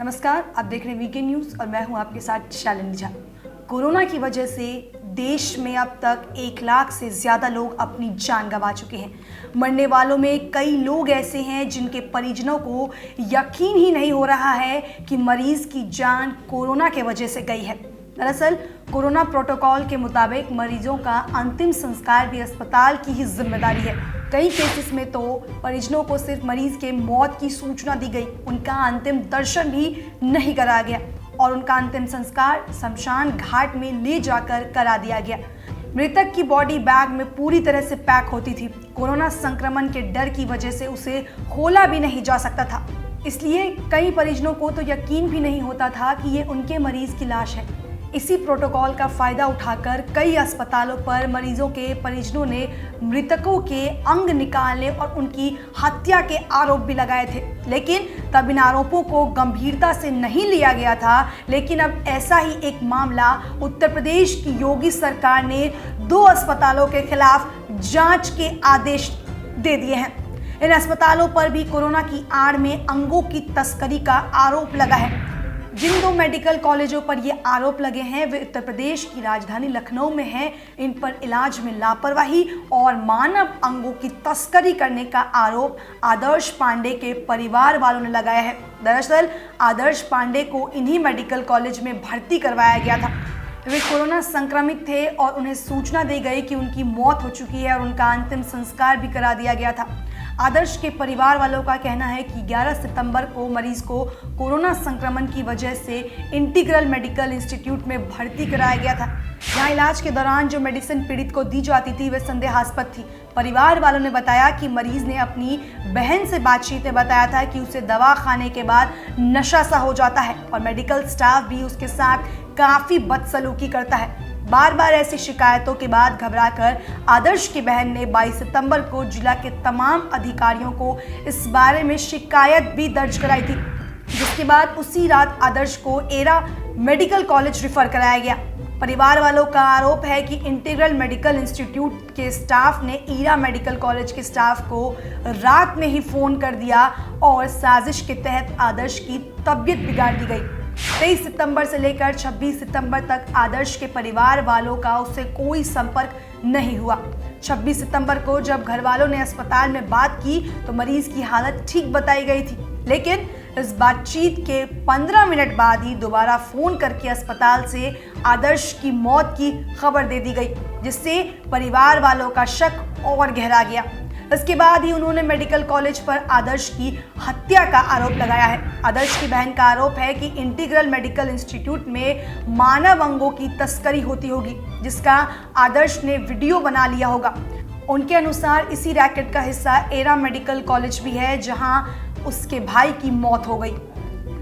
नमस्कार, आप देख रहे हैं वीके न्यूज़ और मैं हूं आपके साथ शालिनी झा। कोरोना की वजह से देश में अब तक 1 लाख से ज़्यादा लोग अपनी जान गंवा चुके हैं। मरने वालों में कई लोग ऐसे हैं जिनके परिजनों को यकीन ही नहीं हो रहा है कि मरीज की जान कोरोना के वजह से गई है। दरअसल कोरोना प्रोटोकॉल के मुताबिक मरीजों का अंतिम संस्कार भी अस्पताल की ही जिम्मेदारी है। कई केसेस में तो परिजनों को सिर्फ मरीज के मौत की सूचना दी गई, उनका अंतिम दर्शन भी नहीं कराया गया और उनका अंतिम संस्कार शमशान घाट में ले जाकर करा दिया गया। मृतक की बॉडी बैग में पूरी तरह से पैक होती थी। कोरोना संक्रमण के डर की वजह से उसे खोला भी नहीं जा सकता था, इसलिए कई परिजनों को तो यकीन भी नहीं होता था कि ये उनके मरीज की लाश है। इसी प्रोटोकॉल का फायदा उठाकर कई अस्पतालों पर मरीजों के परिजनों ने मृतकों के अंग निकालने और उनकी हत्या के आरोप भी लगाए थे, लेकिन तब इन आरोपों को गंभीरता से नहीं लिया गया था। लेकिन अब ऐसा ही एक मामला उत्तर प्रदेश की योगी सरकार ने 2 अस्पतालों के खिलाफ जांच के आदेश दे दिए हैं। इन अस्पतालों पर भी कोरोना की आड़ में अंगों की तस्करी का आरोप लगा है। जिन 2 मेडिकल कॉलेजों पर ये आरोप लगे हैं वे उत्तर प्रदेश की राजधानी लखनऊ में हैं। इन पर इलाज में लापरवाही और मानव अंगों की तस्करी करने का आरोप आदर्श पांडे के परिवार वालों ने लगाया है। दरअसल आदर्श पांडे को इन्हीं मेडिकल कॉलेज में भर्ती करवाया गया था। वे कोरोना संक्रमित थे और उन्हें सूचना दी गई कि उनकी मौत हो चुकी है और उनका अंतिम संस्कार भी करा दिया गया था। आदर्श के परिवार वालों का कहना है कि 11 सितंबर को मरीज को कोरोना संक्रमण की वजह से इंटीग्रल मेडिकल इंस्टीट्यूट में भर्ती कराया गया था। यहाँ इलाज के दौरान जो मेडिसिन पीड़ित को दी जाती थी वह संदेहास्पद थी। परिवार वालों ने बताया कि मरीज ने अपनी बहन से बातचीत में बताया था कि उसे दवा खाने के बाद नशा सा हो जाता है और मेडिकल स्टाफ भी उसके साथ काफ़ी बदसलूकी करता है। बार बार ऐसी शिकायतों के बाद घबराकर आदर्श की बहन ने 22 सितंबर को जिला के तमाम अधिकारियों को इस बारे में शिकायत भी दर्ज कराई थी, जिसके बाद उसी रात आदर्श को एरा मेडिकल कॉलेज रेफर कराया गया। परिवार वालों का आरोप है कि इंटीग्रल मेडिकल इंस्टीट्यूट के स्टाफ ने ईरा मेडिकल कॉलेज के स्टाफ को रात में ही फोन कर दिया और साजिश के तहत आदर्श की तबीयत बिगाड़ दी गई। 23 सितंबर से लेकर 26 सितंबर तक आदर्श के परिवार वालों का उससे कोई संपर्क नहीं हुआ। 26 सितंबर को जब घर वालों ने अस्पताल में बात की तो मरीज की हालत ठीक बताई गई थी, लेकिन इस बातचीत के 15 मिनट बाद ही दोबारा फोन करके अस्पताल से आदर्श की मौत की खबर दे दी गई, जिससे परिवार वालों का शक और गहरा गया। इसके बाद ही उन्होंने मेडिकल कॉलेज पर आदर्श की हत्या का आरोप लगाया है। आदर्श की बहन का आरोप है कि इंटीग्रल मेडिकल इंस्टीट्यूट में मानव अंगों की तस्करी होती होगी, जिसका आदर्श ने वीडियो बना लिया होगा। उनके अनुसार इसी रैकेट का हिस्सा एरा मेडिकल कॉलेज भी है, जहां उसके भाई की मौत हो गई।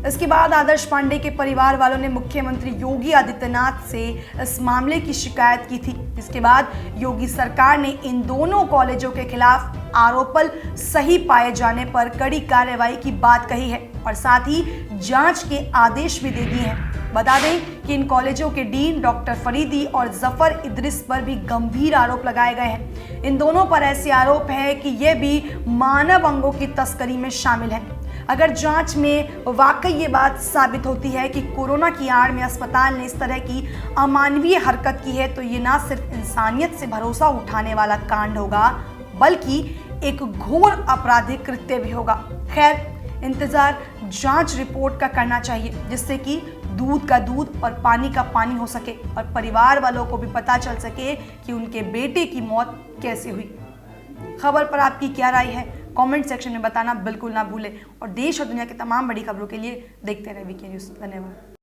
इसके बाद आदर्श पांडे के परिवार वालों ने मुख्यमंत्री योगी आदित्यनाथ से इस मामले की शिकायत की थी, जिसके बाद योगी सरकार ने इन दोनों कॉलेजों के खिलाफ आरोपल सही पाए जाने पर कड़ी कार्रवाई की बात कही है और साथ ही जांच के आदेश भी दे दिए हैं। बता दें कि इन कॉलेजों के डीन डॉक्टर फरीदी और जफर इद्रिस पर भी गंभीर आरोप लगाए गए हैं। इन दोनों पर ऐसे आरोप है कि ये भी मानव अंगों की तस्करी में शामिल है। अगर जांच में वाकई ये बात साबित होती है कि कोरोना की आड़ में अस्पताल ने इस तरह की अमानवीय हरकत की है तो ये ना सिर्फ इंसानियत से भरोसा उठाने वाला कांड होगा, बल्कि एक घोर आपराधिक कृत्य भी होगा। खैर, इंतजार जांच रिपोर्ट का करना चाहिए, जिससे कि दूध का दूध और पानी का पानी हो सके और परिवार वालों को भी पता चल सके कि उनके बेटे की मौत कैसे हुई। खबर पर आपकी क्या राय है, कमेंट सेक्शन में बताना बिल्कुल ना भूलें और देश और दुनिया की तमाम बड़ी खबरों के लिए देखते रहें वीके न्यूज़। धन्यवाद।